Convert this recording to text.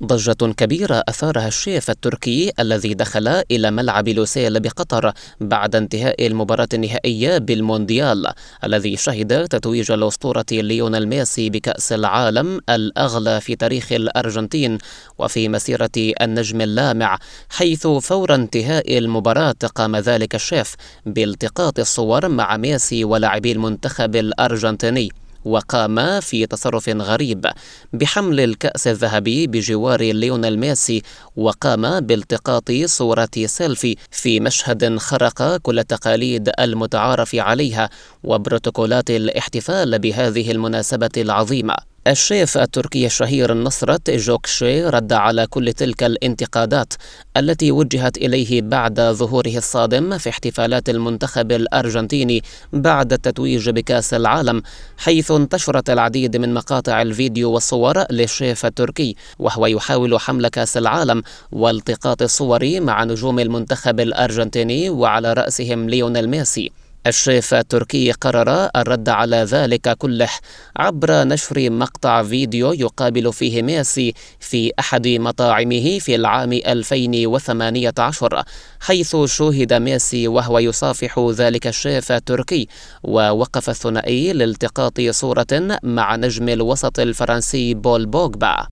ضجة كبيرة أثارها الشيف التركي الذي دخل إلى ملعب لوسيل بقطر بعد انتهاء المباراة النهائية بالمونديال الذي شهد تتويج الأسطورة ليونيل ميسي بكأس العالم الأغلى في تاريخ الأرجنتين وفي مسيرة النجم اللامع، حيث فور انتهاء المباراة قام ذلك الشيف بالتقاط الصور مع ميسي ولاعبي المنتخب الأرجنتيني، وقام في تصرف غريب بحمل الكأس الذهبي بجوار ليونيل ميسي، وقام بالتقاط صورة سيلفي في مشهد خرق كل التقاليد المتعارف عليها وبروتوكولات الاحتفال بهذه المناسبة العظيمة. الشيف التركي الشهير نصرت جوكشي رد على كل تلك الانتقادات التي وجهت إليه بعد ظهوره الصادم في احتفالات المنتخب الأرجنتيني بعد التتويج بكأس العالم، حيث انتشرت العديد من مقاطع الفيديو والصور للشيف التركي وهو يحاول حمل كأس العالم والتقاط الصور مع نجوم المنتخب الأرجنتيني وعلى رأسهم ليونيل ميسي. الشيف التركي قرر الرد على ذلك كله عبر نشر مقطع فيديو يقابل فيه ميسي في أحد مطاعمه في العام 2018، حيث شوهد ميسي وهو يصافح ذلك الشيف التركي، ووقف الثنائي لالتقاط صورة مع نجم الوسط الفرنسي بول بوغبا.